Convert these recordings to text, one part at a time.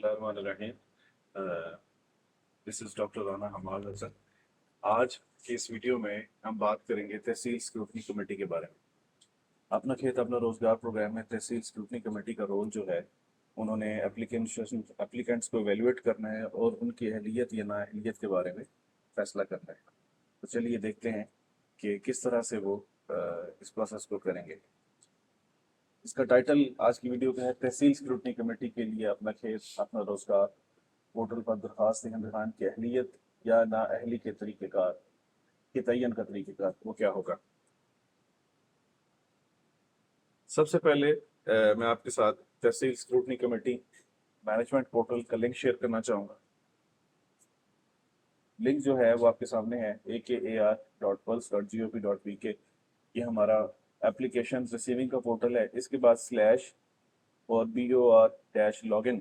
बिस्मिल्लाहिर्रहमानिर्रहीम। This is doctor Rana Hammad Hasan. आज की इस वीडियो में हम बात करेंगे तहसील स्क्रूटनी कमेटी के बारे में। अपना खेत अपना रोजगार प्रोग्राम में तहसील स्क्रूटनी कमेटी का रोल जो है, उन्होंने एप्लीकेंट्स को एवेल्युएट करना है और उनकी अहलियत या नाअहलियत के बारे में फैसला करना है। तो चलिए देखते हैं कि किस तरह से वो इस प्रोसेस को करेंगे। इसका टाइटल आज की वीडियो का है तहसील स्क्रूटनी कमेटी के लिए अपना खेत अपना रोजगार पोर्टल पर दरखास्त दहिंदगान की अहलियत या नाअहली के तरीक़ेकार के तयन का तरीक़ेकार वो क्या होगा। सबसे पहले मैं आपके साथ तहसील स्क्रूटनी कमेटी मैनेजमेंट पोर्टल का लिंक शेयर करना चाहूँगा। लिंक जो है वो आपके सामने है akar.pulse.gop.pk। ये हमारा एप्लीकेशन रिसीविंग का पोर्टल है। इसके बाद स्लैश और BOR-login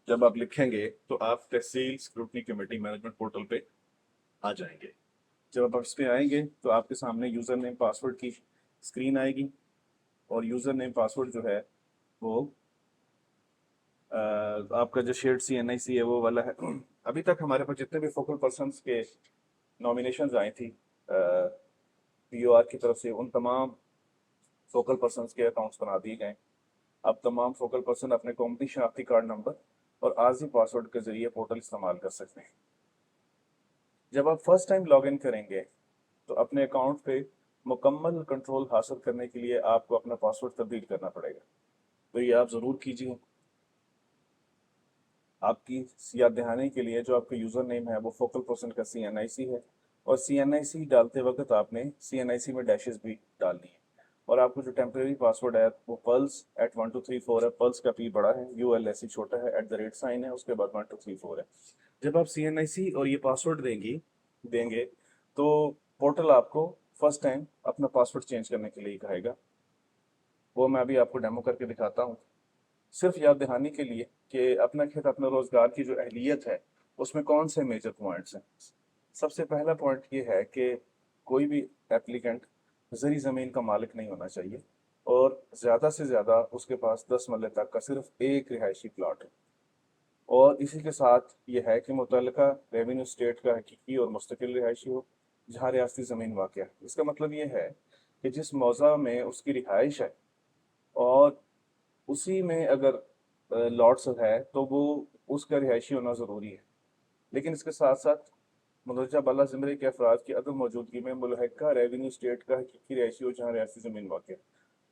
जब आप लिखेंगे तो आप तहसील स्क्रूटनी कमेटी मैनेजमेंट पोर्टल पे आ जाएंगे। जब आप इस पे आएंगे तो आपके सामने यूज़र नेम पासवर्ड की स्क्रीन आएगी और यूज़र नेम पासवर्ड जो है वो आपका जो शेयर्ड CNIC है वो वाला है। अभी तक हमारे पास जितने भी फोकल पर्सन्स के नॉमिनेशंस आई थी BOR की तरफ से, उन तमाम फोकल पर्सन्स के अकाउंट्स बना दिए गए। अब तमाम फोकल पर्सन अपने कॉम्पनी शनाख्ती कार्ड नंबर और आर्जी पासवर्ड के जरिए पोर्टल इस्तेमाल कर सकते हैं। जब आप फर्स्ट टाइम लॉगिन करेंगे तो अपने अकाउंट पे मुकम्मल कंट्रोल हासिल करने के लिए आपको अपना पासवर्ड तब्दील करना पड़ेगा। तो ये आप ज़रूर कीजिए। आपकी याद दहानी के लिए जो आपका यूज़र नेम है वो फोकल पर्सन का CNIC है और CNIC डालते वक्त आपने CNIC में डैशेस भी डालनी है। और आपको जो टेम्प्रेरी पासवर्ड है वो pulse@1234 है। पल्स का P बड़ा है, ULSE छोटा है, @ साइन है, उसके बाद 1234 है। जब आप CNIC और ये पासवर्ड देंगे तो पोर्टल आपको फर्स्ट टाइम अपना पासवर्ड चेंज करने के लिए कहेगा। वो मैं अभी आपको डेमो करके दिखाता हूँ। सिर्फ याद दहानी के लिए कि अपना खेत अपना रोजगार की जो अहलियत है उसमें कौन से मेजर पॉइंट्स हैं। सबसे पहला पॉइंट ये है कि कोई भी एप्लीकेंट ज़री ज़मीन का मालिक नहीं होना चाहिए और ज़्यादा से ज़्यादा उसके पास 10 मरले तक का सिर्फ एक रिहायशी प्लाट है। और इसी के साथ ये है कि मुतल्लिका रेवेन्यू स्टेट का हकीकी और मुस्तकिल रिहायशी हो जहाँ रियासती ज़मीन वाक़या है। इसका मतलब ये है कि जिस मौज़ा में उसकी रिहाइश है और उसी में अगर लॉट्स है तो वो उसका रिहायशी होना ज़रूरी है। लेकिन इसके साथ साथ मुंदरजा बाला ज़िमरे के अफराद की अदम मौजूदगी में मुल्हिका रेवेन्यू स्टेट का हकीकी रिहायशी हो जहाँ रियासती ज़मीन वाक़ है।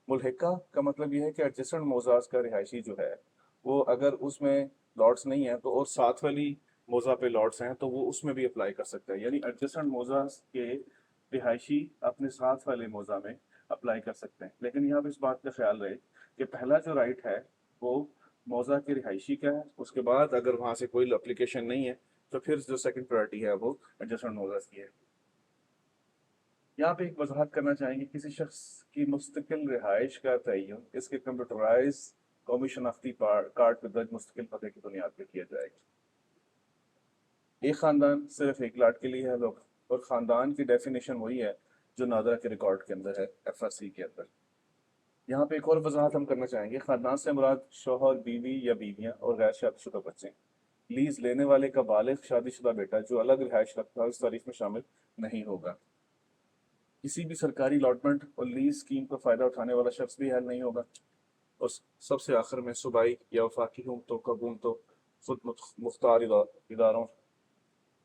मुल्हिका का मतलब यह है कि एडजेसेंट मौज़ाज का रिहायशी जो है वो अगर उसमें लॉट्स नहीं है तो और साथ वाली मौज़ा पे लॉट्स हैं तो वो उसमें भी अप्लाई कर सकता है। यानी एडजेसेंट मौज़ाज के रिहायशी अपने साथ वाले मौज़ा में अप्लाई कर सकते हैं। लेकिन यहाँ पे इस बात का ख्याल रहे कि पहला जो राइट है वो मौज़ा के रिहायशी का है, उसके बाद अगर वहाँ से कोई एप्लीकेशन नहीं है तो फिर जो सेकंड प्रायोरिटी है वो एडजेसेंट मौज़ाज की है। यहाँ पे एक वजाहत करना चाहेंगे, किसी शख्स की मुस्तकिल रिहाइश का तयन इसके कंप्यूटराइज कौमी शनाख्ती कार्ड पर दर्ज मुस्तकिल पते की बुनियाद पर किया जाएगा। एक ख़ानदान सिर्फ एक लाट के लिए है लोग, और ख़ानदान की डेफिनेशन वही है जो नादरा के रिकॉर्ड के अंदर है, FRC के अंदर। यहाँ पे एक और वजाहत हम करना चाहेंगे, ख़ानदान से मुराद शौहर, बीवी या बीवियाँ और गैर शादीशुदा बच्चे। लीज लेने वाले का बालिग शादीशुदा बेटा जो अलग रिहाइश रखता है इस तारीख में शामिल नहीं होगा। किसी भी सरकारी अलॉटमेंट और लीज स्कीम का फ़ायदा उठाने वाला शख्स भी हाल नहीं होगा। और सबसे आखिर में सूबाई या वफाकी हुकूमतों खुद मुख्तार इदारों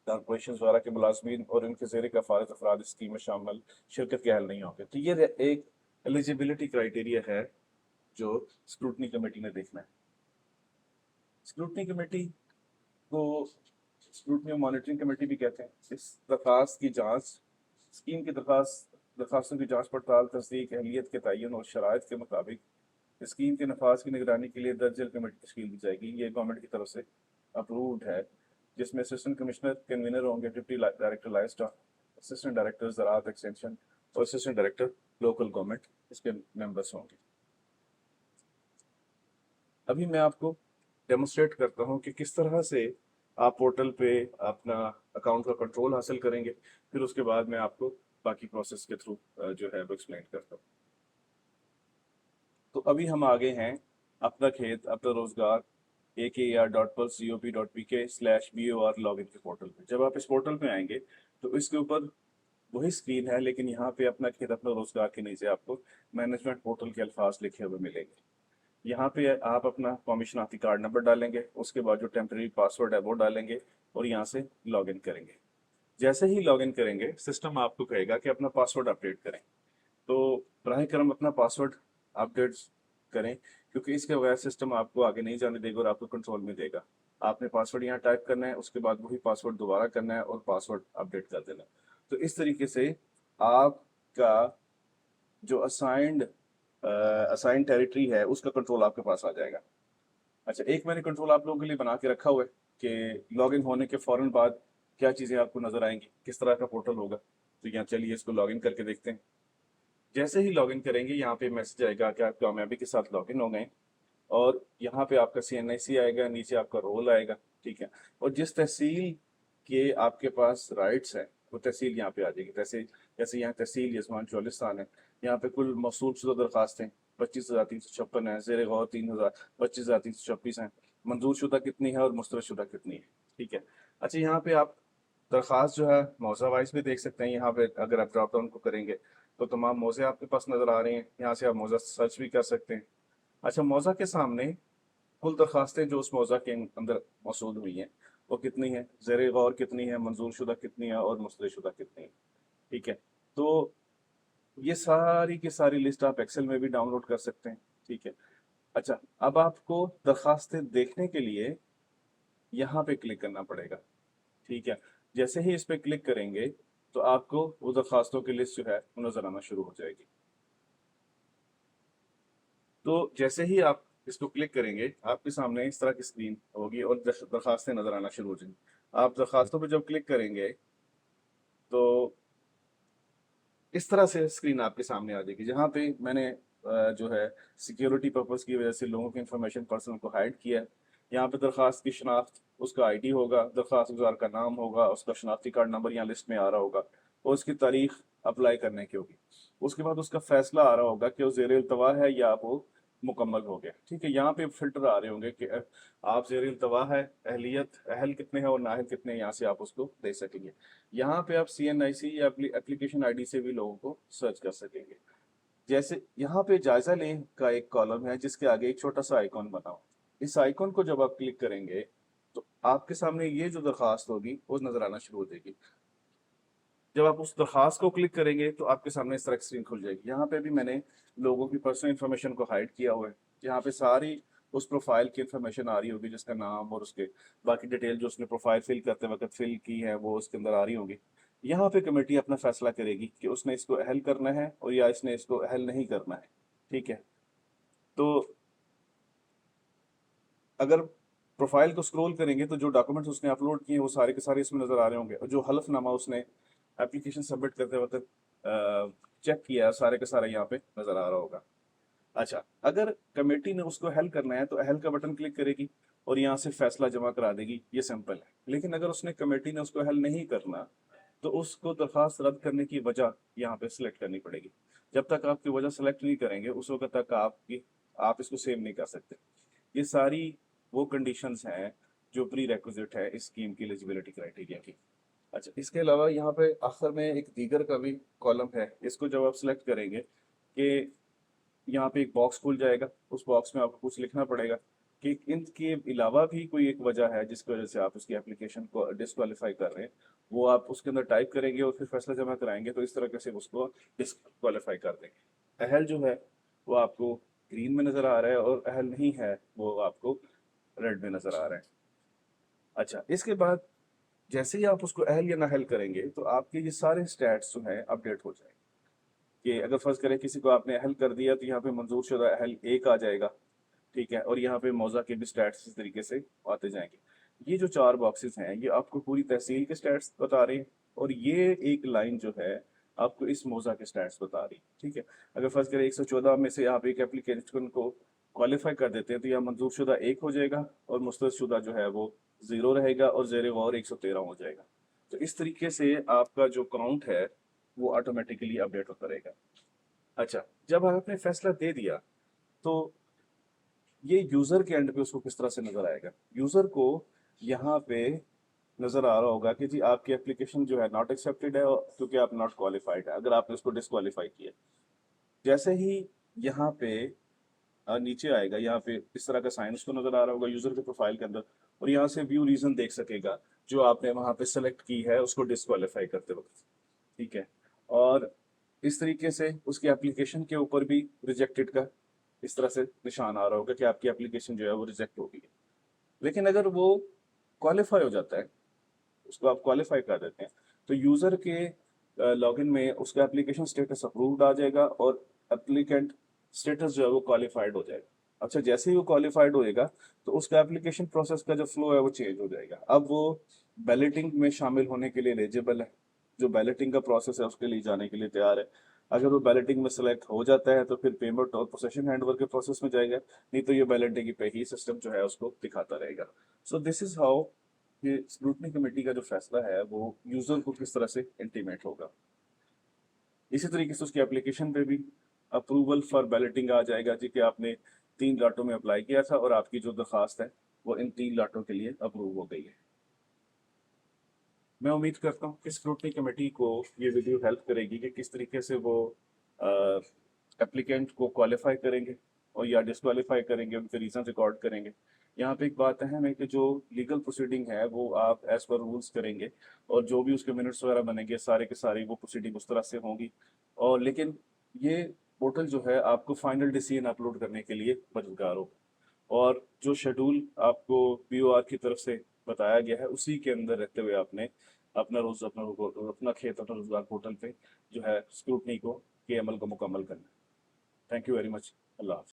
कॉरपोरेशन वगैरह के मुलाजमीन और इनके ज़ेर कफ़ालत अफराद इस स्कीम में शामिल शिरकत के हाल नहीं होंगे। तो ये एक एलिजिबिलिटी क्राइटेरिया है जो स्क्रूटनी कमेटी ने देखना है। स्क्रूटनी कमेटी को स्क्रूटनी और मॉनिटरिंग कमेटी भी कहते हैं। इस दरखास्त की जांच स्कीम की दरखास्तों की जांच पड़ताल, तस्दीक, अहलियत के तयन और शराइत के मुताबिक स्कीम के नफाज की निगरानी के लिए दर्जल कमेटी तश्कील दी जाएगी। ये गवर्नमेंट की तरफ से अप्रूव्ड है, जिसमें असिस्टेंट कमिश्नर कन्वीनर होंगे, deputy director life stock, assistant director ज़राअत एक्सटेंशन और असिस्टेंट डायरेक्टर लोकल गवर्नमेंट इसके मेंबर्स होंगे। अभी मैं आपको डेमोस्ट्रेट करता हूँ कि किस तरह से आप पोर्टल पे अपना अकाउंट का कंट्रोल हासिल करेंगे। फिर उसके बाद मैं आपको बाकी प्रोसेस के थ्रू जो है वो एक्सप्लेन करता हूँ। तो अभी हम आगे हैं अपना खेत अपना रोजगार akr.pulse.gov.pk/bor लॉगिन के पोर्टल पे। जब आप इस पोर्टल पे आएंगे तो इसके ऊपर वही स्क्रीन है, लेकिन यहाँ पे अपना खेत अपना रोजगार के नीचे आपको मैनेजमेंट पोर्टल के अल्फाज लिखे हुए मिलेंगे। यहाँ पे आप अपना कौमी शनाख्ती कार्ड नंबर डालेंगे, उसके बाद जो टेम्प्रेरी पासवर्ड है वो डालेंगे और यहाँ से लॉगिन करेंगे। जैसे ही लॉगिन करेंगे सिस्टम आपको कहेगा कि अपना पासवर्ड अपडेट करें। तो बराह करम अपना पासवर्ड अपडेट करें, क्योंकि इसके बगैर सिस्टम आपको आगे नहीं जाने देगा और आपको कंट्रोल में देगा। आपने पासवर्ड यहाँ टाइप करना है, उसके बाद वही पासवर्ड दोबारा करना है और पासवर्ड अपडेट कर देना है। तो इस तरीके से आपका जो असाइंड टेरिटरी है उसका कंट्रोल आपके पास आ जाएगा। अच्छा, एक मैंने कंट्रोल आप लोगों के लिए बना के रखा हुआ है कि लॉगिन होने के फौरन बाद क्या चीज़ें आपको नजर आएंगी, किस तरह का पोर्टल होगा। तो यहाँ चलिए इसको लॉगिन करके देखते हैं। जैसे ही लॉगिन करेंगे यहाँ पे मैसेज आएगा कि आप कामयाबी के साथ लॉगिन हो गए, और यहाँ पे आपका CNIC आएगा, नीचे आपका रोल आएगा, ठीक है। और जिस तहसील के आपके पास राइट्स हैं वो तहसील यहाँ पे आ जाएगी। जैसे यहाँ तहसील यजमान चौलिस्तान है, यहाँ पे कुल मौसूल शुदा दरखास्तें 25,356 हैं, ज़ेर गौर 25,326 हैं, मंजूर शुदा कितनी है और मुस्तरद शुदा कितनी है, ठीक है। अच्छा, यहाँ पे आप दरखास्त जो है मौज़ा वाइज भी देख सकते हैं। यहाँ पे अगर आप ड्रॉप डाउन को करेंगे तो तमाम मौज़े आपके पास नज़र आ रहे हैं, यहाँ से आप मौज़ा सर्च भी कर सकते हैं। अच्छा, मौज़ा के सामने कुल दरखास्तें जो उस मौज़ा के अंदर मौसूल हुई हैं वो कितनी है, ज़ेर गौर कितनी है, मंजूर शुदा कितनी है और मुस्तरद शुदा कितनी है, ठीक है। तो ये सारी की सारी लिस्ट आप एक्सेल में भी डाउनलोड कर सकते हैं, ठीक है। अच्छा, अब आपको दरखास्तें देखने के लिए यहाँ पे क्लिक करना पड़ेगा, ठीक है। जैसे ही इस पे क्लिक करेंगे तो आपको वो दरखास्तों की लिस्ट जो है वो नजर आना शुरू हो जाएगी। तो जैसे ही आप इसको क्लिक करेंगे आपके सामने इस तरह की स्क्रीन होगी और दरखास्तें नजर आना शुरू हो जाएंगी। आप दरखास्तों पर जब क्लिक करेंगे तो इस तरह से स्क्रीन आपके सामने आ जाएगी, जहाँ पे मैंने जो है सिक्योरिटी पर्पस की वजह से लोगों की इंफॉर्मेशन पर्सन को हाइड किया है। यहाँ पे दरखास्त की शनाख्त, उसका ID होगा, दरखास्त गुजार का नाम होगा, उसका शनाख्ती कार्ड नंबर यहाँ लिस्ट में आ रहा होगा और उसकी तारीख अप्लाई करने की होगी। उसके बाद उसका फैसला आ रहा होगा कि वो ज़ेर इल्तवा है या वो मुकम्मल हो गया, ठीक है। यहाँ पे फिल्टर आ रहे होंगे कि आप ज़ेर इल्तवा है, अहलियत अहल कितने हैं और नाअहल कितने हैं, यहाँ से आप उसको दे सकेंगे। यहाँ पे आप CNIC या एप्लीकेशन ID से भी लोगों को सर्च कर सकेंगे। जैसे यहाँ पे जायजा लें का एक कॉलम है जिसके आगे एक छोटा सा आइकॉन बना हो। इस आइकॉन को जब आप क्लिक करेंगे तो आपके सामने ये जो दरखास्त होगी वो नजर आना शुरू हो जाएगी। जब आप उस दरखास्त को क्लिक करेंगे तो आपके सामने इस तरह की स्क्रीन खुल जाएगी। यहाँ पे भी मैंने लोगों की पर्सनल इन्फॉर्मेशन को हाइड किया हुआ है। यहाँ पे सारी उस प्रोफाइल की इन्फॉर्मेशन आ रही होगी, जिसका नाम और उसके बाकी डिटेल जो उसने प्रोफाइल फिल करते वक्त फिल की है वो उसके अंदर आ रही होगी। यहाँ पे कमेटी अपना फैसला करेगी कि उसने इसको अहल करना है और या इसने इसको अहल नहीं करना है, ठीक है। तो अगर प्रोफाइल को स्क्रॉल करेंगे तो जो डॉक्यूमेंट्स उसने अपलोड किए हैं वो सारे के सारे इसमें नजर आ रहे होंगे, और जो हलफनामा उसने एप्लीकेशन सबमिट करते वक्त चेक किया सारे के सारे यहाँ पे नजर आ रहा होगा। अच्छा, अगर कमेटी ने उसको अहल करना है तो अहल का बटन क्लिक करेगी और यहाँ से फैसला जमा करा देगी, ये सिंपल है। लेकिन अगर उसने कमेटी ने उसको अहल नहीं करना तो उसको दरखास्त रद्द करने की वजह यहाँ पे सिलेक्ट करनी पड़ेगी। जब तक आपकी वजह सेलेक्ट नहीं करेंगे उस वक्त तक आप इसको सेव नहीं कर सकते। ये सारी वो कंडीशंस हैं जो प्री रेक्विजिट है इस स्कीम की एलिजिबिलिटी क्राइटेरिया की। अच्छा, इसके अलावा यहाँ पे आखिर में एक दीगर का भी कॉलम है। इसको जब आप सिलेक्ट करेंगे कि यहाँ पे एक बॉक्स खुल जाएगा, उस बॉक्स में आपको कुछ लिखना पड़ेगा कि इनके अलावा भी कोई एक वजह है जिसकी वजह से आप उसकी एप्लीकेशन को डिस्क्वालीफाई कर रहे हैं, वो आप उसके अंदर टाइप करेंगे और फिर फैसला जमा कराएंगे तो इस तरह से उसको डिस्क्वालीफाई कर देंगे। अहल जो है वो आपको ग्रीन में नजर आ रहा है और अहल नहीं है वो आपको रेड में नजर आ रहा है। अच्छा, इसके बाद जैसे ही आप उसको अहल या नाअहल करेंगे तो आपके ये सारे स्टैट्स जो हैं अपडेट हो जाएंगे। कि अगर फर्ज करें किसी को आपने अहल कर दिया तो यहाँ पे मंजूर शुदा अहल 1 आ जाएगा, ठीक है। और यहाँ पे मौजा के भी स्टैट्स इस तरीके से आते जाएंगे। ये जो 4 बॉक्सेस हैं ये आपको पूरी तहसील के स्टैट्स बता रहे हैं, और ये एक लाइन जो है आपको इस मौजा के स्टैट्स बता रही है, ठीक है। अगर फर्ज करें 114 में से आप एक एप्लीकेशन को क्वालिफाई कर देते हैं तो यह मंजूर शुदा 1 हो जाएगा और मुस्तरद शुदा जो है वो 0 रहेगा और ज़ेर गौर 113 हो जाएगा। तो इस तरीके से आपका जो काउंट है वो ऑटोमेटिकली अपडेट होता रहेगा। अच्छा, जब आपने फैसला दे दिया तो ये यूजर के एंड पे उसको किस तरह से नजर आएगा। यूजर को यहाँ पे नजर आ रहा होगा कि जी आपकी एप्लीकेशन जो है नॉट एक्सेप्टेड है, क्योंकि आप नॉट क्वालिफाइड है, अगर आपने उसको डिसक्वालीफाई किया। जैसे ही यहाँ पे नीचे आएगा, यहाँ पे इस तरह का साइन उसको नजर आ रहा होगा यूजर के प्रोफाइल के अंदर, और यहाँ से व्यू रीजन देख सकेगा जो आपने वहां पे सेलेक्ट की है उसको डिसक्वालीफाई करते वक्त। ठीक है। और इस तरीके से उसकी एप्लीकेशन के ऊपर भी रिजेक्टेड का इस तरह से निशान आ रहा होगा कि आपकी एप्लीकेशन जो है वो रिजेक्ट हो गई है। लेकिन अगर वो क्वालिफाई हो जाता है, उसको आप क्वालिफाई कर देते हैं, तो यूजर के लॉगिन में उसका एप्लीकेशन स्टेटस अप्रूव्ड आ जाएगा और एप्लीकेंट स्टेटस जो है वो क्वालिफाइड हो जाएगा। अच्छा, जैसे ही वो क्वालिफाइड होएगा तो उसका एप्लीकेशन प्रोसेस का जो फ्लो है वो चेंज हो जाएगा। अब वो बैलेटिंग में शामिल होने के लिए एलिजिबल है, जो बैलेटिंग का प्रोसेस है उसके लिए जाने के लिए तैयार है। अगर वो बैलेटिंग में सेलेक्ट हो जाता है तो फिर पेमेंट और पोसेशन हैंडओवर के प्रोसेस में जाएगा, नहीं तो ये बैलेटिंग पे ही सिस्टम जो है उसको दिखाता रहेगा। सो दिस इज हाउ ये स्क्रूटनी कमेटी का जो फैसला है वो यूजर को किस तरह से इंटीमेट होगा। इसी तरीके से उसकी एप्लीकेशन पे भी अप्रूवल फॉर बैलेटिंग आ जाएगा जी कि आपने 3 लाटों में अप्लाई किया था और आपकी जो दरखास्त है वो इन 3 लाटों के लिए अप्रूव हो गई है। मैं उम्मीद करता हूँ कि स्क्रूटनी कमेटी को ये वीडियो हेल्प करेगी कि किस तरीके से वो एप्लीकेंट को क्वालिफाई करेंगे और या डिसक्वालीफाई करेंगे, उनके रीजन रिकॉर्ड करेंगे। यहाँ पे एक बात अहम है कि जो लीगल प्रोसीडिंग है वो आप एज पर रूल्स करेंगे, और जो भी उसके मिनट्स वगैरह बनेंगे सारे के सारे वो प्रोसीडिंग उस तरह से होंगी। और लेकिन ये पोर्टल जो है आपको फाइनल डिसीजन अपलोड करने के लिए मददगार होगा, और जो शेड्यूल आपको बीओआर की तरफ से बताया गया है उसी के अंदर रहते हुए आपने अपना खेत अपना रोजगार पोर्टल पे जो है स्क्रूटनी को के अमल को मुकम्मल करना है। Thank you very much. अल्लाह हाफ़िज़।